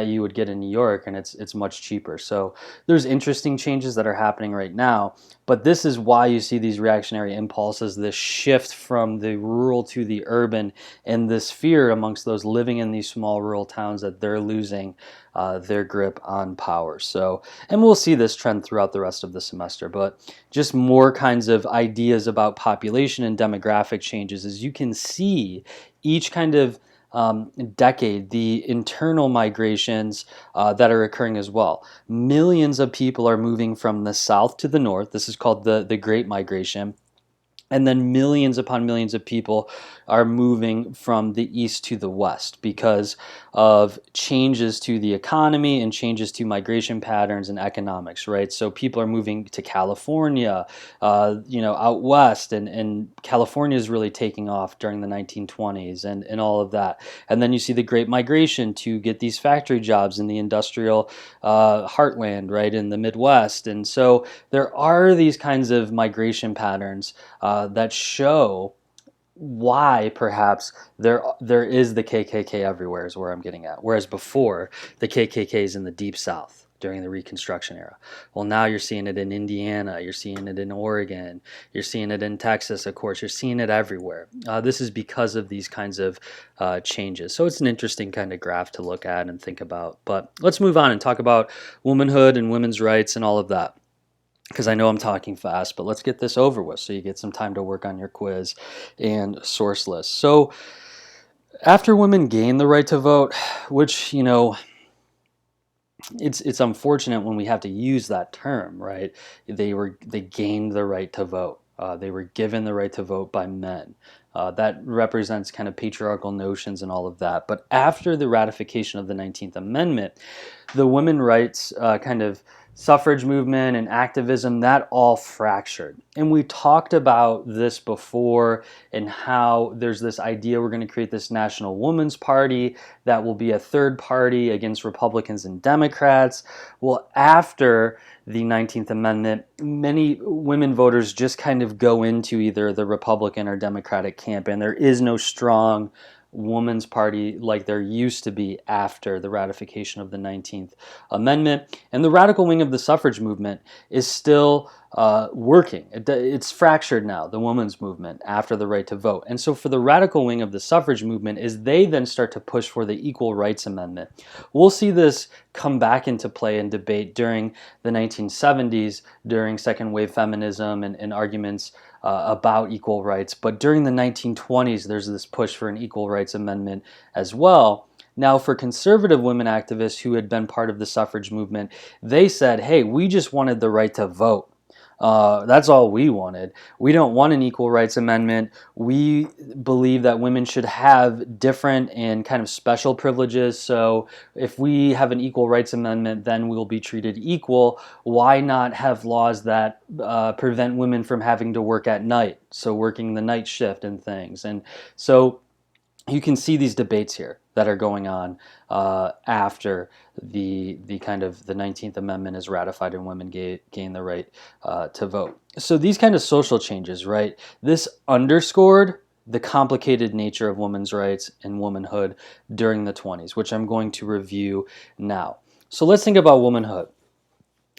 you would get in New York, and it's much cheaper. So there's interesting changes that are happening right now, but this is why you see these reactionary impulses, this shift from the rural to the urban, and this fear amongst those living in these small rural towns that they're losing their grip on power. So, and we'll see this trend throughout the rest of the semester, but just more kinds of ideas about population and demographic changes. As you can see, each kind of decade, the internal migrations that are occurring as well. Millions of people are moving from the south to the north. This is called the Great Migration. And then millions upon millions of people are moving from the east to the west because of changes to the economy and changes to migration patterns and economics, right? So people are moving to California, out west, and California is really taking off during the 1920s and all of that. And then you see the Great Migration to get these factory jobs in the industrial heartland, right, in the Midwest. And so there are these kinds of migration patterns that show why perhaps there is the KKK everywhere, is where I'm getting at. Whereas before, the KKK is in the Deep South during the Reconstruction era. Well, now you're seeing it in Indiana, you're seeing it in Oregon, you're seeing it in Texas, of course, you're seeing it everywhere. This is because of these kinds of changes. So it's an interesting kind of graph to look at and think about. But let's move on and talk about womanhood and women's rights and all of that, because I know I'm talking fast, but let's get this over with so you get some time to work on your quiz and source list. So after women gain the right to vote, which, it's unfortunate when we have to use that term, right? They gained the right to vote. They were given the right to vote by men. That represents kind of patriarchal notions and all of that. But after the ratification of the 19th Amendment, the women rights kind of suffrage movement and activism, that all fractured. And we talked about this before, and how there's this idea we're going to create this National Women's Party that will be a third party against Republicans and Democrats. Well, after the 19th Amendment, many women voters just kind of go into either the Republican or Democratic camp, and there is no strong women's party like there used to be after the ratification of the 19th Amendment. And the radical wing of the suffrage movement is still working. It's fractured now, the women's movement, after the right to vote. And so for the radical wing of the suffrage movement is they then start to push for the Equal Rights Amendment. We'll see this come back into play and debate during the 1970s, during second wave feminism and arguments about equal rights. But during the 1920s, there's this push for an Equal Rights Amendment as well. Now, for conservative women activists who had been part of the suffrage movement, they said, hey, we just wanted the right to vote. That's all we wanted. We don't want an equal rights amendment. We believe that women should have different and kind of special privileges. So if we have an equal rights amendment, then we'll be treated equal. Why not have laws that prevent women from having to work at night? So working the night shift and things. And so you can see these debates here that are going on after the kind of the 19th Amendment is ratified and women gain the right to vote. So these kind of social changes, right? This underscored the complicated nature of women's rights and womanhood during the 20s, which I'm going to review now. So let's think about womanhood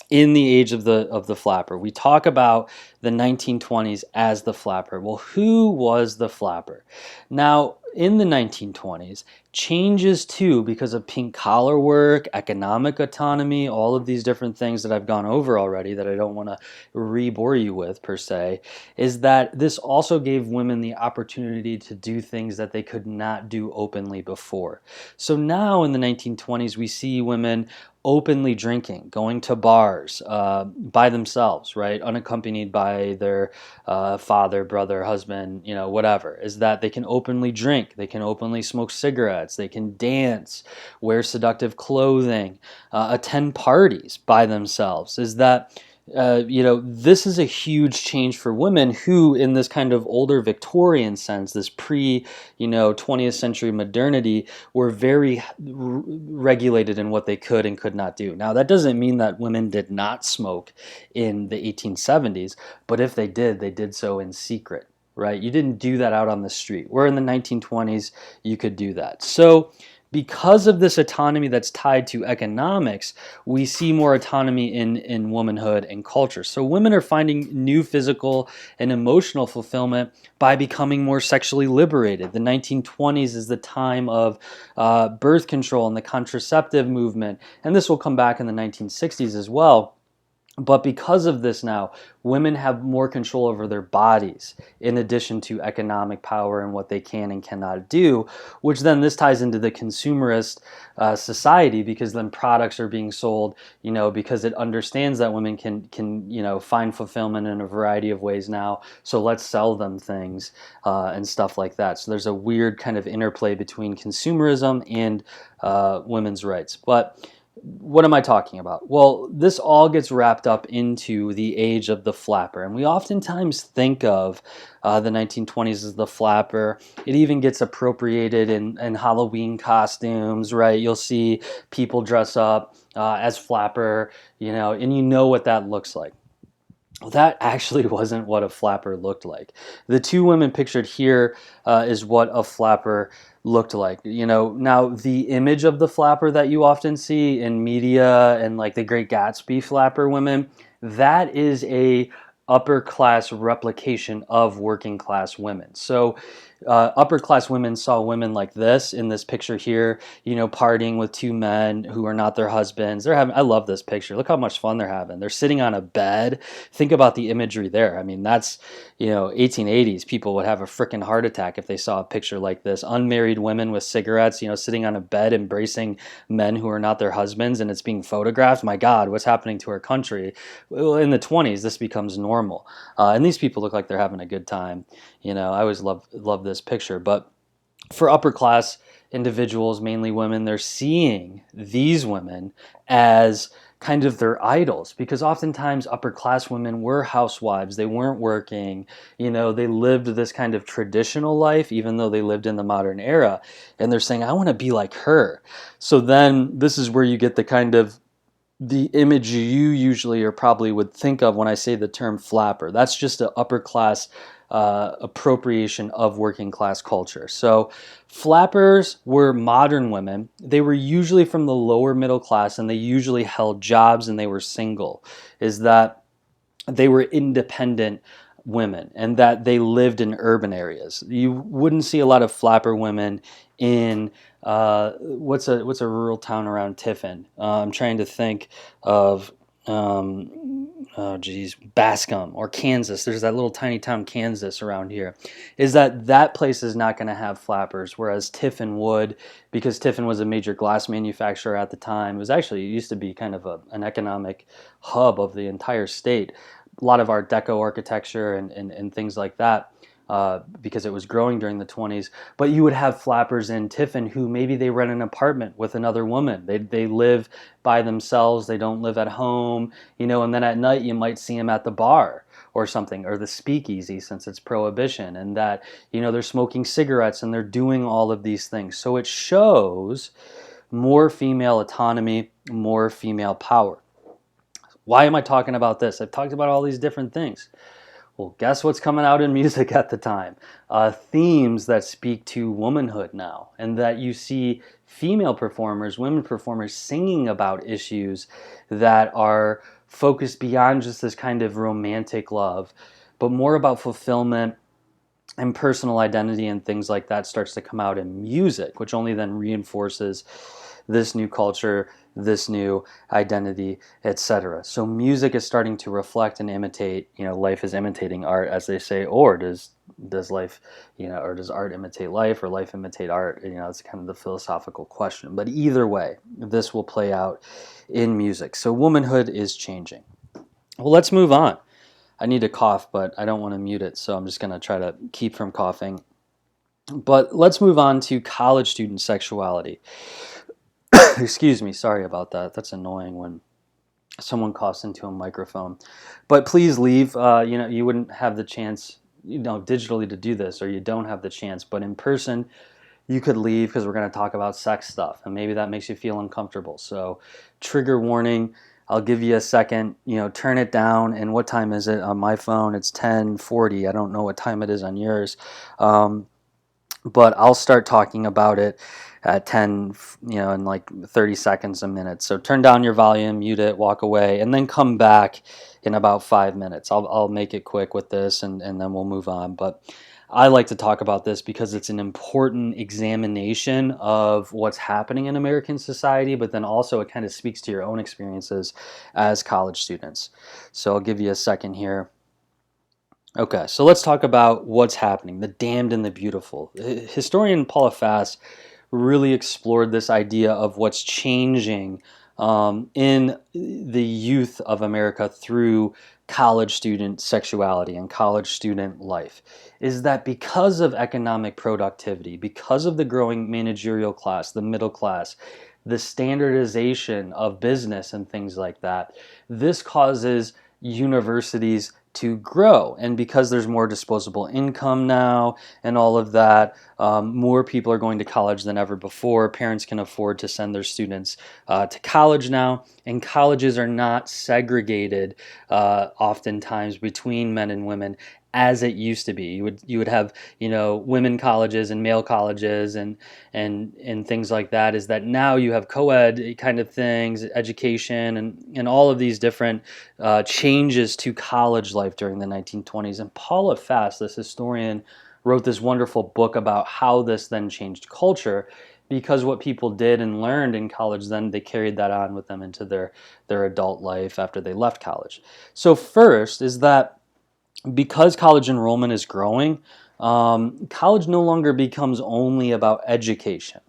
in the age of the flapper. We talk about the 1920s as the flapper. Well, who was the flapper? Now, in the 1920s, changes too, because of pink collar work, economic autonomy, all of these different things that I've gone over already that I don't want to re-bore you with per se, is that this also gave women the opportunity to do things that they could not do openly before. So now in the 1920s, we see women openly drinking, going to bars by themselves, right, unaccompanied by their father, brother, husband, whatever, is that they can openly drink, they can openly smoke cigarettes, they can dance, wear seductive clothing, attend parties by themselves, is that this is a huge change for women who, in this kind of older Victorian sense, this pre-20th century modernity, were very regulated in what they could and could not do. Now, that doesn't mean that women did not smoke in the 1870s, but if they did so in secret, right? You didn't do that out on the street. Where in the 1920s, you could do that. So because of this autonomy that's tied to economics, we see more autonomy in womanhood and culture. So women are finding new physical and emotional fulfillment by becoming more sexually liberated. The 1920s is the time of birth control and the contraceptive movement, and this will come back in the 1960s as well. But because of this now, women have more control over their bodies in addition to economic power and what they can and cannot do, which then this ties into the consumerist society, because then products are being sold, because it understands that women can find fulfillment in a variety of ways now. So let's sell them things and stuff like that. So there's a weird kind of interplay between consumerism and women's rights. But what am I talking about? Well, this all gets wrapped up into the age of the flapper. And we oftentimes think of the 1920s as the flapper. It even gets appropriated in Halloween costumes, right? You'll see people dress up as flapper, and you know what that looks like. Well, that actually wasn't what a flapper looked like. The two women pictured here is what a flapper looked like. Now the image of the flapper that you often see in media and like the Great Gatsby flapper women, that is a upper class replication of working class women. So upper class women saw women like this in this picture here, partying with two men who are not their husbands. I love this picture. Look how much fun they're having. They're sitting on a bed. Think about the imagery there. I mean, that's, 1880s. People would have a freaking heart attack if they saw a picture like this. Unmarried women with cigarettes, sitting on a bed embracing men who are not their husbands, and it's being photographed. My God, what's happening to our country? Well, in the 20s, this becomes normal. And these people look like they're having a good time. I always love this picture. But for upper class individuals, mainly women, they're seeing these women as kind of their idols, because oftentimes upper class women were housewives, they weren't working, they lived this kind of traditional life even though they lived in the modern era, and they're saying, I want to be like her. So then this is where you get the kind of the image you usually or probably would think of when I say the term flapper. That's just an upper class appropriation of working class culture. So flappers were modern women. They were usually from the lower middle class, and they usually held jobs, and they were single. Is that they were independent women, and that they lived in urban areas. You wouldn't see a lot of flapper women in what's a rural town around Tiffin. I'm trying to think of oh geez, Bascom or Kansas. There's that little tiny town Kansas around here. Is that place is not going to have flappers, whereas Tiffin would, because Tiffin was a major glass manufacturer at the time. It used to be kind of an economic hub of the entire state. A lot of Art Deco architecture and things like that, because it was growing during the 20s. But you would have flappers in Tiffin who maybe they rent an apartment with another woman. They live by themselves. They don't live at home, and then at night you might see them at the bar or something, or the speakeasy, since it's prohibition, and that, they're smoking cigarettes and they're doing all of these things. So it shows more female autonomy, more female power. Why am I talking about this? I've talked about all these different things. Well, guess what's coming out in music at the time? Themes that speak to womanhood now, and that you see female performers, women performers singing about issues that are focused beyond just this kind of romantic love, but more about fulfillment and personal identity, and things like that starts to come out in music, which only then reinforces this new culture, this new identity, etc. So music is starting to reflect and imitate, life is imitating art, as they say, or does life, or does art imitate life, or life imitate art? It's kind of the philosophical question. But either way, this will play out in music. So womanhood is changing. Well, let's move on. I need to cough, but I don't want to mute it, so I'm just going to try to keep from coughing. But let's move on to college student sexuality. Excuse me, sorry about that. That's annoying when someone coughs into a microphone. But please leave. You wouldn't have the chance, digitally to do this, or you don't have the chance. But in person, you could leave, because we're going to talk about sex stuff, and maybe that makes you feel uncomfortable. So, trigger warning. I'll give you a second. Turn it down. And what time is it on my phone? It's 10:40. I don't know what time it is on yours. But I'll start talking about it at 10, in like 30 seconds, a minute. So turn down your volume, mute it, walk away, and then come back in about 5 minutes. I'll make it quick with this, and then we'll move on. But I like to talk about this because it's an important examination of what's happening in American society, but then also it kind of speaks to your own experiences as college students. So I'll give you a second here. Okay, so let's talk about what's happening, the damned and the beautiful. Historian Paula Fass really explored this idea of what's changing in the youth of America through college student sexuality and college student life. Is that because of economic productivity, because of the growing managerial class, the middle class, the standardization of business and things like that, this causes universities to grow. And because there's more disposable income now and all of that, more people are going to college than ever before. Parents can afford to send their students to college now, and colleges are not segregated oftentimes between men and women as it used to be. You would have women colleges and male colleges and things like that. Is that now you have co-ed kind of things, education, and all of these different changes to college life during the 1920s. And Paula Fass, this historian, wrote this wonderful book about how this then changed culture, because what people did and learned in college, then they carried that on with them into their adult life after they left college. So first is that because college enrollment is growing, college no longer becomes only about education.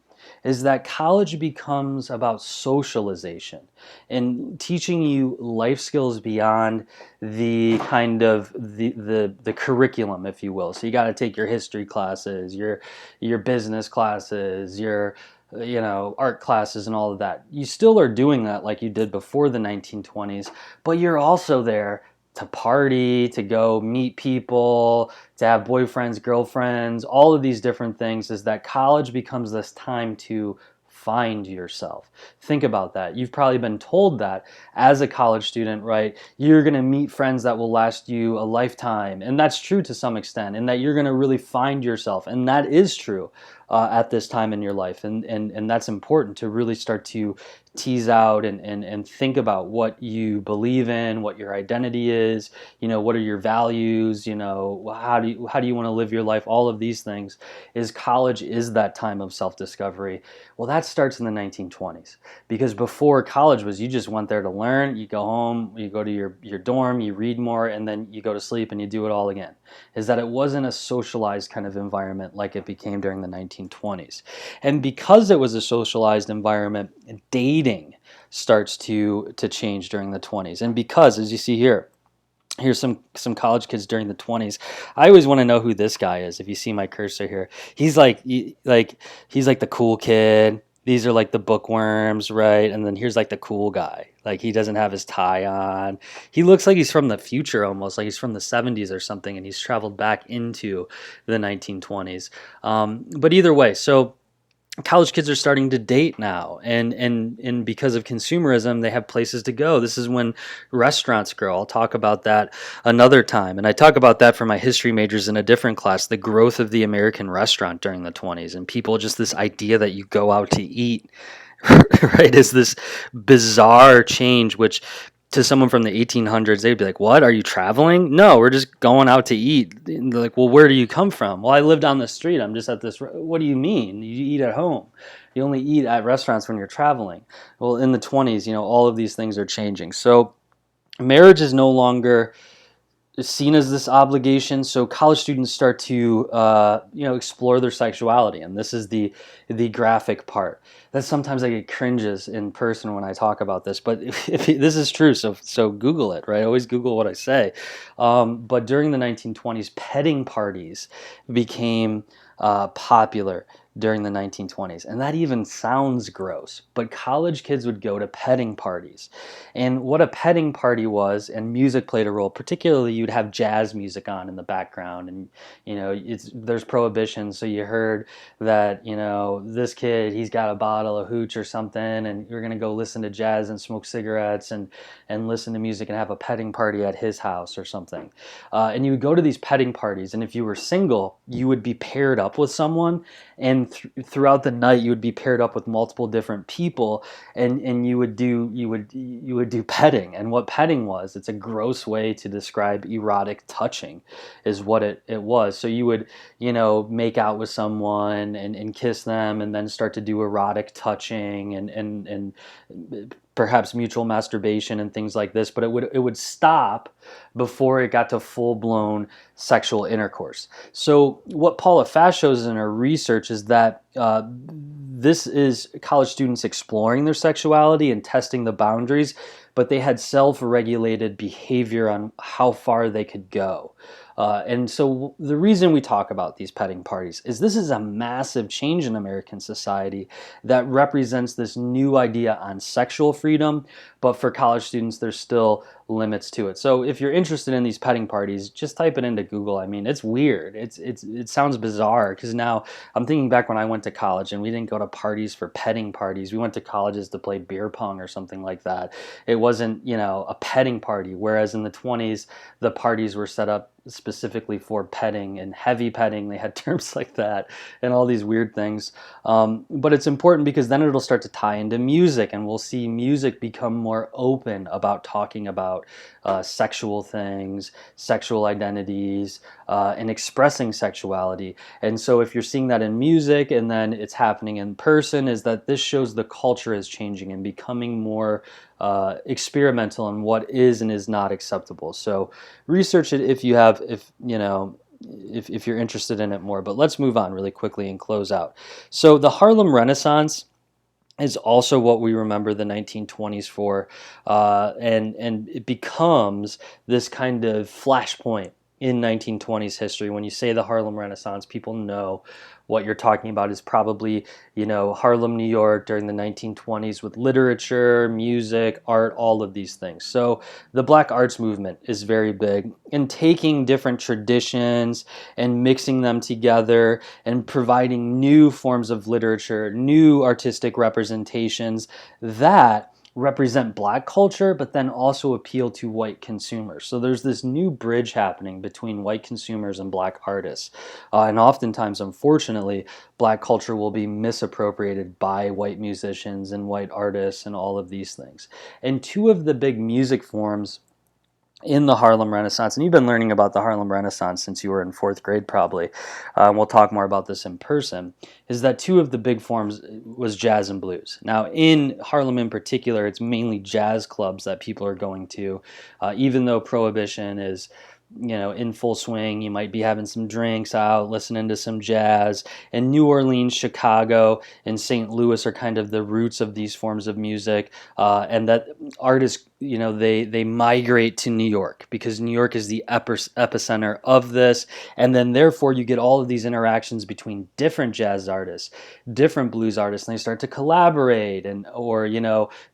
Is that college becomes about socialization and teaching you life skills beyond the kind of the curriculum, if you will. So you got to take your history classes, your business classes, your art classes and all of that. You still are doing that like you did before the 1920s, but you're also there to party, to go meet people, to have boyfriends, girlfriends, all of these different things. Is that college becomes this time to find yourself. Think about that. You've probably been told that as a college student, right? You're going to meet friends that will last you a lifetime. And that's true to some extent, and that you're going to really find yourself. And that is true at this time in your life. And that's important to really start to tease out and think about what you believe in, what your identity is, what are your values, how do you want to live your life, all of these things. Is college is that time of self-discovery. Well, that starts in the 1920s, because before, college was you just went there to learn, you go home, you go to your dorm, you read more, and then you go to sleep and you do it all again. Is that it wasn't a socialized kind of environment like it became during the 1920s. And because it was a socialized environment, dating starts to change during the 20s. And because, as you see here, here's some college kids during the 20s. I always want to know who this guy is. If you see my cursor here, he's like he's like the cool kid. These are like the bookworms, right? And then here's like the cool guy. Like, he doesn't have his tie on. He looks like he's from the future, almost like he's from the 70s or something, and he's traveled back into the 1920s. But either way, so college kids are starting to date now, and because of consumerism, they have places to go. This is when restaurants grow. I'll talk about that another time, and I talk about that for my history majors in a different class, the growth of the American restaurant during the 20s, and people, just this idea that you go out to eat right, is this bizarre change, which to someone from the 1800s, they'd be like, "What? Are you traveling?" "No, we're just going out to eat." And they're like, "Well, where do you come from?" "Well, I live down the street. I'm just at this." "What do you mean? You eat at home. You only eat at restaurants when you're traveling." Well, in the 20s, all of these things are changing. So marriage is no longer seen as this obligation. So college students start to explore their sexuality, and this is the graphic part that sometimes I get cringes in person when I talk about this, but if this is true, so Google it, right? Always Google what I say. But during the 1920s, petting parties became popular during the 1920s, and that even sounds gross, but college kids would go to petting parties. And what a petting party was, and music played a role. Particularly, you'd have jazz music on in the background, and there's prohibition, so you heard that this kid, he's got a bottle of hooch or something, and you're gonna go listen to jazz and smoke cigarettes and listen to music and have a petting party at his house or something. And you would go to these petting parties, and if you were single, you would be paired up with someone, and throughout the night you would be paired up with multiple different people, and you would do petting. And what petting was, it's a gross way to describe erotic touching, is what it was. So you would make out with someone and kiss them, and then start to do erotic touching and perhaps mutual masturbation and things like this, but it would stop before it got to full-blown sexual intercourse. So what Paula Fast shows in her research is that this is college students exploring their sexuality and testing the boundaries, but they had self-regulated behavior on how far they could go. And so the reason we talk about these petting parties is this is a massive change in American society that represents this new idea on sexual freedom, but for college students, there's still limits to it. So if you're interested in these petting parties, just type it into Google. I mean, it's weird. It sounds bizarre, because now I'm thinking back when I went to college, and we didn't go to parties for petting parties. We went to colleges to play beer pong or something like that. It wasn't, a petting party, whereas in the 20s, the parties were set up specifically for petting and heavy petting. They had terms like that and all these weird things. But it's important because then it'll start to tie into music, and we'll see music become more open about talking about sexual things, sexual identities, and expressing sexuality. And so if you're seeing that in music and then it's happening in person, is that this shows the culture is changing and becoming more experimental in what is and is not acceptable. So research it if you're interested in it more. But let's move on really quickly and close out. So the Harlem Renaissance is also what we remember the 1920s for, and it becomes this kind of flashpoint in 1920s history. When you say the Harlem Renaissance, people know what you're talking about is probably, Harlem, New York during the 1920s with literature, music, art, all of these things. So the Black arts movement is very big in taking different traditions and mixing them together and providing new forms of literature, new artistic representations that represent Black culture, but then also appeal to white consumers. So there's this new bridge happening between white consumers and Black artists. And oftentimes, unfortunately, Black culture will be misappropriated by white musicians and white artists and all of these things. And two of the big music forms in the Harlem Renaissance, and you've been learning about the Harlem Renaissance since you were in fourth grade probably, we'll talk more about this in person, is that two of the big forms was jazz and blues. Now in Harlem in particular, it's mainly jazz clubs that people are going to, even though Prohibition is in full swing. You might be having some drinks out, listening to some jazz. And New Orleans, Chicago, and St. Louis are kind of the roots of these forms of music. And that artists, they migrate to New York because New York is the epicenter of this. And then therefore you get all of these interactions between different jazz artists, different blues artists, and they start to collaborate or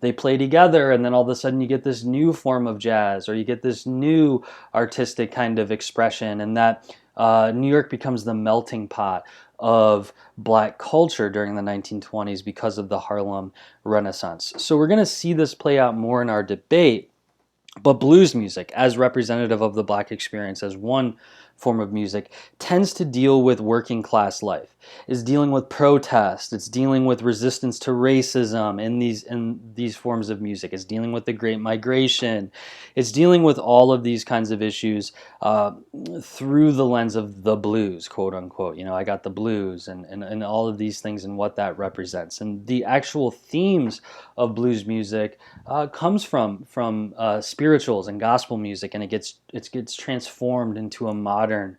they play together, and then all of a sudden you get this new form of jazz, or you get this new artistic kind of expression, and that New York becomes the melting pot of Black culture during the 1920s because of the Harlem Renaissance. So we're going to see this play out more in our debate, but blues music, as representative of the Black experience, as one form of music, tends to deal with working class life. It's dealing with protest. It's dealing with resistance to racism in these forms of music. It's dealing with the Great Migration. It's dealing with all of these kinds of issues through the lens of the blues, quote unquote. I got the blues and all of these things and what that represents. And the actual themes of blues music comes from spirituals and gospel music, and it gets transformed into a modern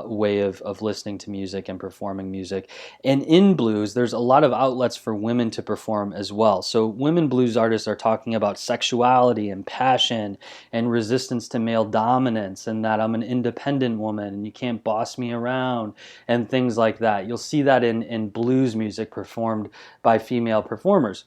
way of listening to music and performing music. And in blues, there's a lot of outlets for women to perform as well. So women blues artists are talking about sexuality and passion and resistance to male dominance, and that I'm an independent woman and you can't boss me around and things like that. You'll see that in blues music performed by female performers,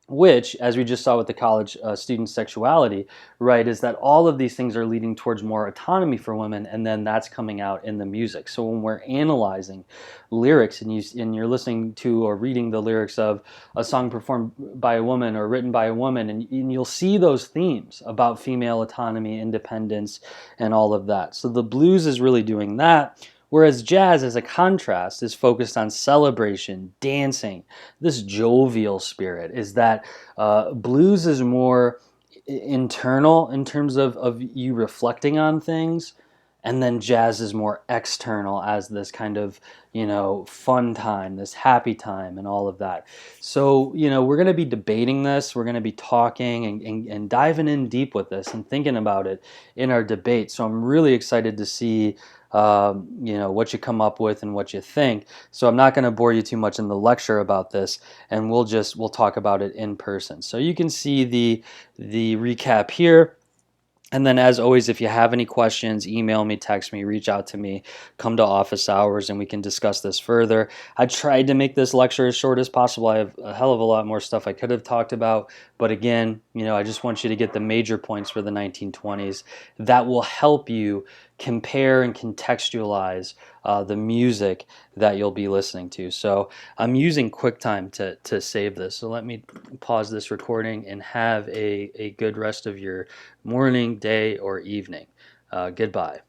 which, as we just saw with the college student sexuality, right, is that all of these things are leading towards more autonomy for women, and then that's coming out in the music. So when we're analyzing lyrics and you're listening to or reading the lyrics of a song performed by a woman or written by a woman, and you'll see those themes about female autonomy, independence, and all of that. So the blues is really doing that. Whereas jazz, as a contrast, is focused on celebration, dancing, this jovial spirit. Is that blues is more internal in terms of you reflecting on things, and then jazz is more external as this kind of fun time, this happy time, and all of that. So we're going to be debating this. We're going to be talking and diving in deep with this and thinking about it in our debate. So I'm really excited to see what you come up with and what you think. So I'm not going to bore you too much in the lecture about this, and we'll talk about it in person. So you can see the recap here. And then, as always, if you have any questions, email me, text me, reach out to me, come to office hours, and we can discuss this further. I tried to make this lecture as short as possible. I have a hell of a lot more stuff I could have talked about. But again, I just want you to get the major points for the 1920s. That will help you compare and contextualize the music that you'll be listening to. So I'm using QuickTime to save this. So let me pause this recording and have a good rest of your morning, day, or evening. Goodbye.